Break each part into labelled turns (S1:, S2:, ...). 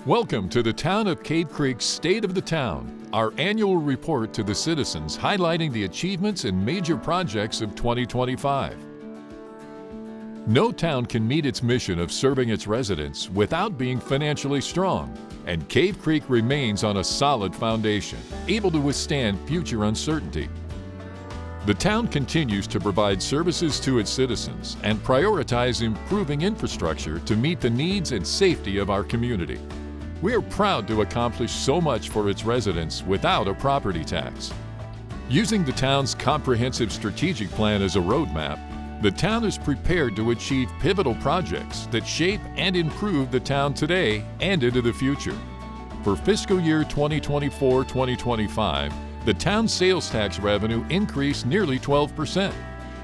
S1: Welcome to the Town of Cave Creek's State of the Town, our annual report to the citizens highlighting the achievements and major projects of 2025. No town can meet its mission of serving its residents without being financially strong, and Cave Creek remains on a solid foundation, able to withstand future uncertainty. The town continues to provide services to its citizens and prioritize improving infrastructure to meet the needs and safety of our community. We are proud to accomplish so much for its residents without a property tax. Using the town's comprehensive strategic plan as a roadmap, the town is prepared to achieve pivotal projects that shape and improve the town today and into the future. For fiscal year 2024-2025, the town's sales tax revenue increased nearly 12%.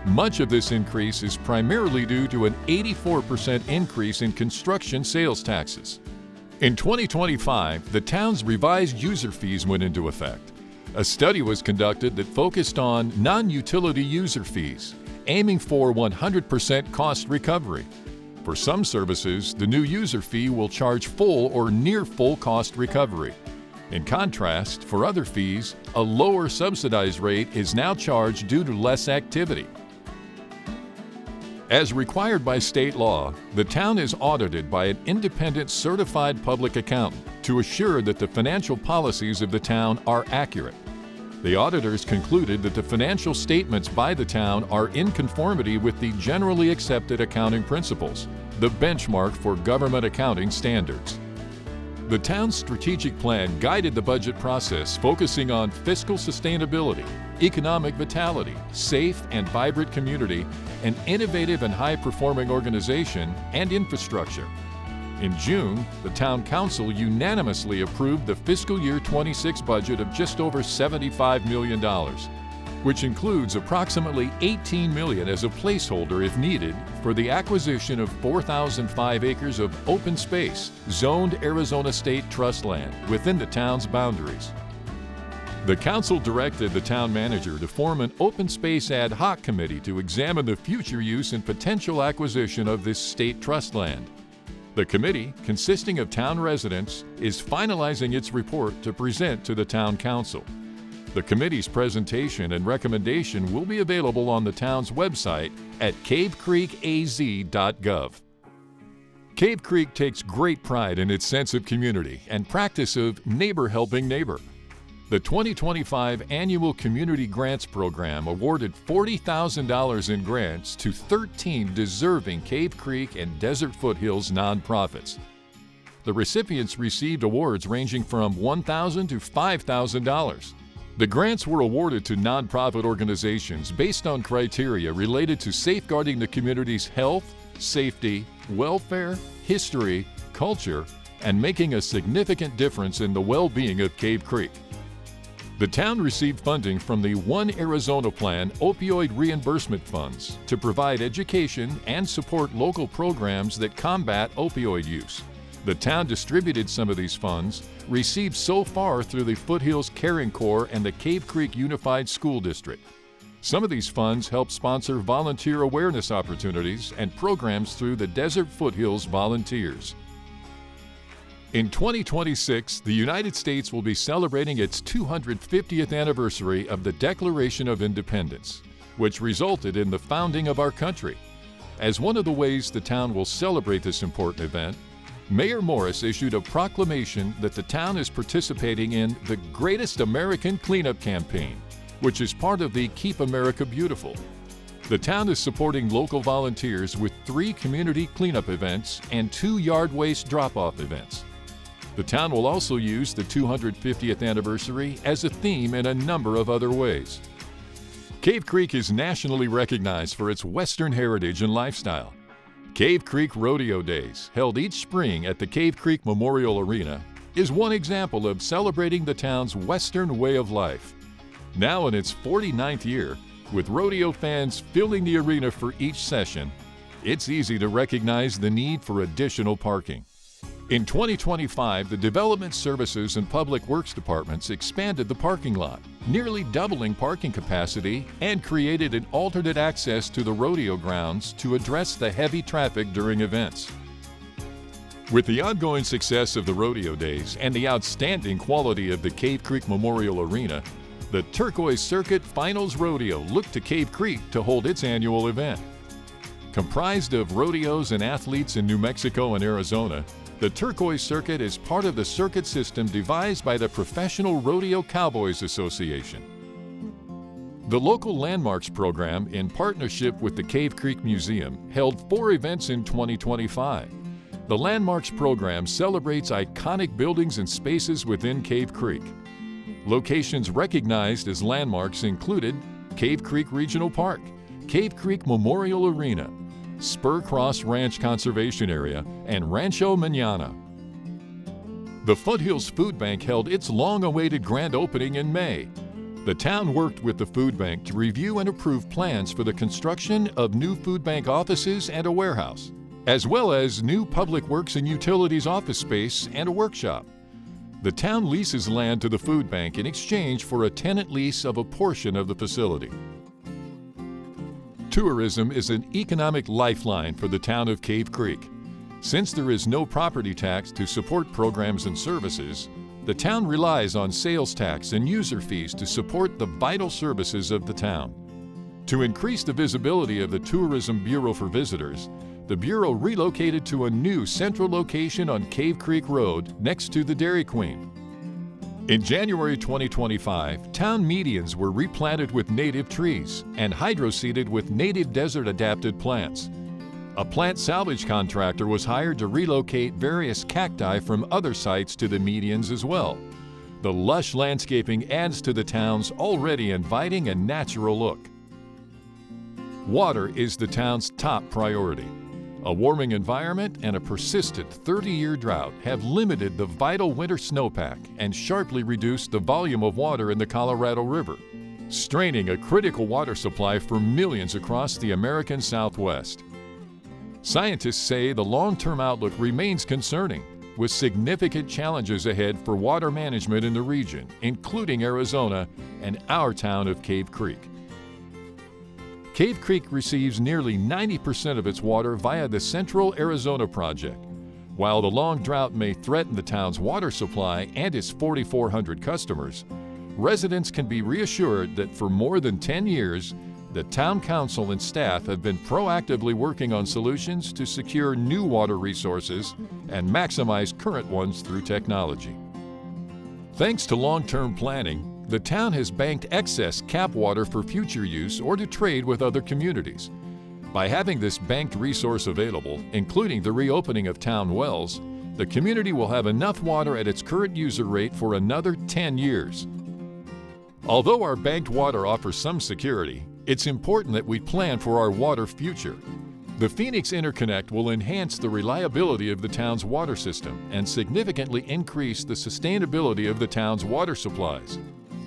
S1: Much of this increase is primarily due to an 84% increase in construction sales taxes. In 2025, the town's revised user fees went into effect. A study was conducted that focused on non-utility user fees, aiming for 100% cost recovery. For some services, the new user fee will charge full or near full cost recovery. In contrast, for other fees, a lower subsidized rate is now charged due to less activity. As required by state law, the town is audited by an independent certified public accountant to assure that the financial policies of the town are accurate. The auditors concluded that the financial statements by the town are in conformity with the generally accepted accounting principles, the benchmark for government accounting standards. The town's strategic plan guided the budget process, focusing on fiscal sustainability, economic vitality, safe and vibrant community, an innovative and high-performing organization, and infrastructure. In June, the Town Council unanimously approved the fiscal year 26 budget of just over $75 million, which includes approximately $18 million as a placeholder if needed for the acquisition of 4,005 acres of open space, zoned Arizona State Trust land within the town's boundaries. The council directed the town manager to form an open space ad hoc committee to examine the future use and potential acquisition of this state trust land. The committee, consisting of town residents, is finalizing its report to present to the town council. The committee's presentation and recommendation will be available on the town's website at cavecreekaz.gov. Cave Creek takes great pride in its sense of community and practice of neighbor helping neighbor. The 2025 Annual Community Grants Program awarded $40,000 in grants to 13 deserving Cave Creek and Desert Foothills nonprofits. The recipients received awards ranging from $1,000 to $5,000. The grants were awarded to nonprofit organizations based on criteria related to safeguarding the community's health, safety, welfare, history, culture, and making a significant difference in the well-being of Cave Creek. The town received funding from the One Arizona Plan opioid reimbursement funds to provide education and support local programs that combat opioid use. The town distributed some of these funds, received so far through the Foothills Caring Corps and the Cave Creek Unified School District. Some of these funds help sponsor volunteer awareness opportunities and programs through the Desert Foothills Volunteers. In 2026, the United States will be celebrating its 250th anniversary of the Declaration of Independence, which resulted in the founding of our country. As one of the ways the town will celebrate this important event, Mayor Morris issued a proclamation that the town is participating in the Greatest American Cleanup Campaign, which is part of the Keep America Beautiful. The town is supporting local volunteers with 3 community cleanup events and 2 yard waste drop-off events. The town will also use the 250th anniversary as a theme in a number of other ways. Cave Creek is nationally recognized for its Western heritage and lifestyle. Cave Creek Rodeo Days, held each spring at the Cave Creek Memorial Arena, is one example of celebrating the town's Western way of life. Now in its 49th year, with rodeo fans filling the arena for each session, it's easy to recognize the need for additional parking. In 2025, the Development Services and Public Works Departments expanded the parking lot, nearly doubling parking capacity, and created an alternate access to the rodeo grounds to address the heavy traffic during events. With the ongoing success of the rodeo days and the outstanding quality of the Cave Creek Memorial Arena, the Turquoise Circuit Finals Rodeo looked to Cave Creek to hold its annual event. Comprised of rodeos and athletes in New Mexico and Arizona, the Turquoise Circuit is part of the circuit system devised by the Professional Rodeo Cowboys Association. The local Landmarks program, in partnership with the Cave Creek Museum, held 4 events in 2025. The Landmarks program celebrates iconic buildings and spaces within Cave Creek. Locations recognized as landmarks included Cave Creek Regional Park, Cave Creek Memorial Arena, Spur Cross Ranch Conservation Area, and Rancho Manana. The Foothills Food Bank held its long-awaited grand opening in May. The town worked with the food bank to review and approve plans for the construction of new food bank offices and a warehouse, as well as new Public Works and Utilities office space and a workshop. The town leases land to the food bank in exchange for a tenant lease of a portion of the facility. Tourism is an economic lifeline for the town of Cave Creek. Since there is no property tax to support programs and services, the town relies on sales tax and user fees to support the vital services of the town. To increase the visibility of the Tourism Bureau for visitors, the Bureau relocated to a new central location on Cave Creek Road next to the Dairy Queen. In January 2025, town medians were replanted with native trees and hydroseeded with native desert-adapted plants. A plant salvage contractor was hired to relocate various cacti from other sites to the medians as well. The lush landscaping adds to the town's already inviting and natural look. Water is the town's top priority. A warming environment and a persistent 30-year drought have limited the vital winter snowpack and sharply reduced the volume of water in the Colorado River, straining a critical water supply for millions across the American Southwest. Scientists say the long-term outlook remains concerning, with significant challenges ahead for water management in the region, including Arizona and our town of Cave Creek. Cave Creek receives nearly 90% of its water via the Central Arizona Project. While the long drought may threaten the town's water supply and its 4,400 customers, residents can be reassured that for more than 10 years, the Town Council and staff have been proactively working on solutions to secure new water resources and maximize current ones through technology. Thanks to long-term planning, the town has banked excess cap water for future use or to trade with other communities. By having this banked resource available, including the reopening of town wells, the community will have enough water at its current user rate for another 10 years. Although our banked water offers some security, it's important that we plan for our water future. The Phoenix Interconnect will enhance the reliability of the town's water system and significantly increase the sustainability of the town's water supplies.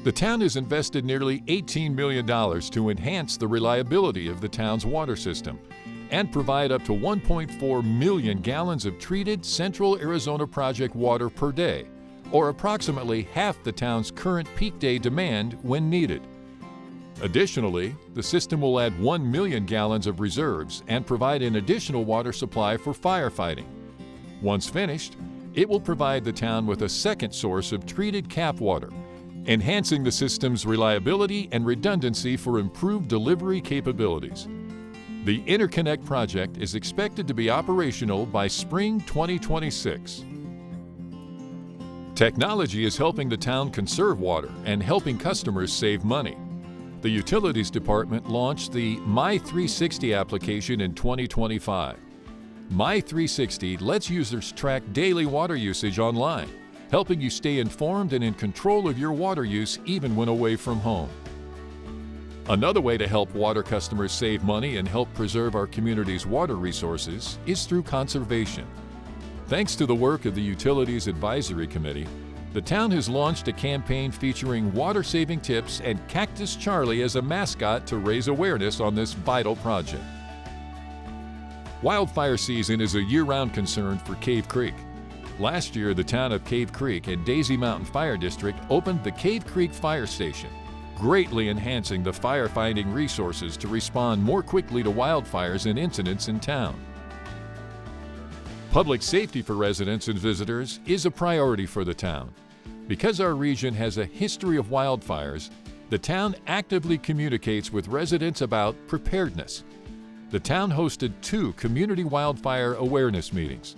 S1: The town has invested nearly $18 million to enhance the reliability of the town's water system and provide up to 1.4 million gallons of treated Central Arizona Project water per day, or approximately half the town's current peak day demand when needed. Additionally, the system will add 1 million gallons of reserves and provide an additional water supply for firefighting. Once finished, it will provide the town with a second source of treated cap water, enhancing the system's reliability and redundancy for improved delivery capabilities. The Interconnect project is expected to be operational by spring 2026. Technology is helping the town conserve water and helping customers save money. The Utilities Department launched the My360 application in 2025. My360 lets users track daily water usage online, helping you stay informed and in control of your water use even when away from home. Another way to help water customers save money and help preserve our community's water resources is through conservation. Thanks to the work of the Utilities Advisory Committee, the town has launched a campaign featuring water-saving tips and Cactus Charlie as a mascot to raise awareness on this vital project. Wildfire season is a year-round concern for Cave Creek. Last year, the town of Cave Creek and Daisy Mountain Fire District opened the Cave Creek Fire Station, greatly enhancing the firefighting resources to respond more quickly to wildfires and incidents in town. Public safety for residents and visitors is a priority for the town. Because our region has a history of wildfires, the town actively communicates with residents about preparedness. The town hosted 2 community wildfire awareness meetings,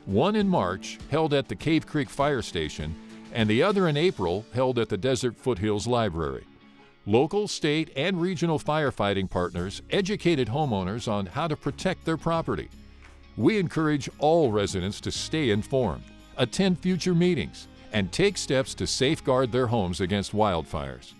S1: one in March held at the Cave Creek Fire Station and the other in April held at the Desert Foothills Library. Local, state, and regional firefighting partners educated homeowners on how to protect their property. We encourage all residents to stay informed, attend future meetings, and take steps to safeguard their homes against wildfires.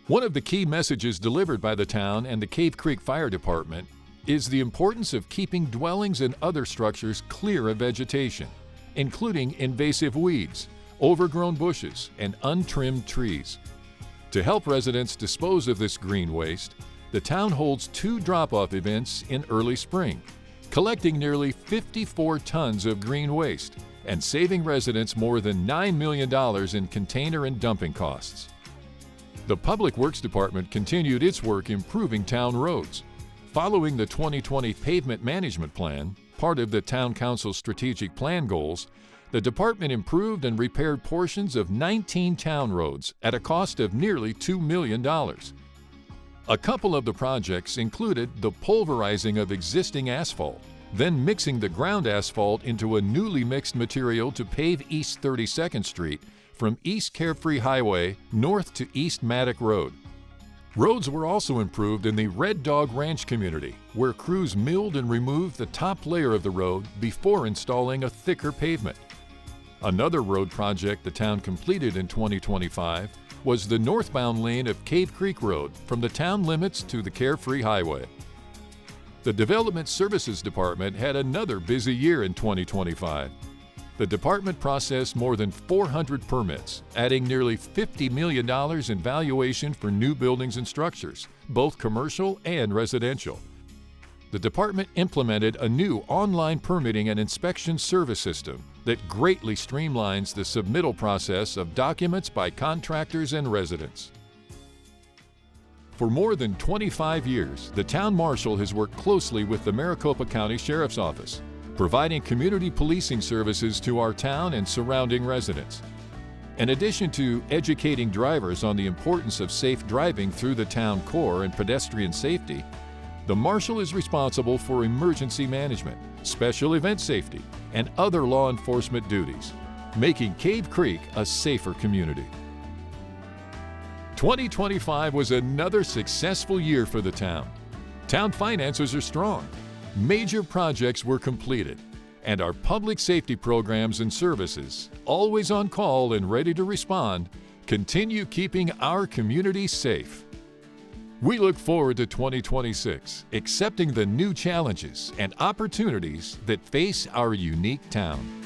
S1: One of the key messages delivered by the town and the Cave Creek Fire Department is the importance of keeping dwellings and other structures clear of vegetation, including invasive weeds, overgrown bushes, and untrimmed trees. To help residents dispose of this green waste, the town holds 2 drop-off events in early spring, collecting nearly 54 tons of green waste and saving residents more than $9 million in container and dumping costs. The Public Works Department continued its work improving town roads. Following the 2020 Pavement Management Plan, part of the Town Council's strategic plan goals, the department improved and repaired portions of 19 town roads at a cost of nearly $2 million. A couple of the projects included the pulverizing of existing asphalt, then mixing the ground asphalt into a newly mixed material to pave East 32nd Street from East Carefree Highway north to East Maddock Road. Roads were also improved in the Red Dog Ranch community, where crews milled and removed the top layer of the road before installing a thicker pavement. Another road project the town completed in 2025 was the northbound lane of Cave Creek Road from the town limits to the Carefree Highway. The Development Services Department had another busy year in 2025. The department processed more than 400 permits, adding nearly $50 million in valuation for new buildings and structures, both commercial and residential. The department implemented a new online permitting and inspection service system that greatly streamlines the submittal process of documents by contractors and residents. For more than 25 years, the town marshal has worked closely with the Maricopa County Sheriff's Office, providing community policing services to our town and surrounding residents. In addition to educating drivers on the importance of safe driving through the town core and pedestrian safety, the marshal is responsible for emergency management, special event safety, and other law enforcement duties, making Cave Creek a safer community. 2025 was another successful year for the town. Town finances are strong, major projects were completed, and our public safety programs and services, always on call and ready to respond, continue keeping our community safe. We look forward to 2026, accepting the new challenges and opportunities that face our unique town.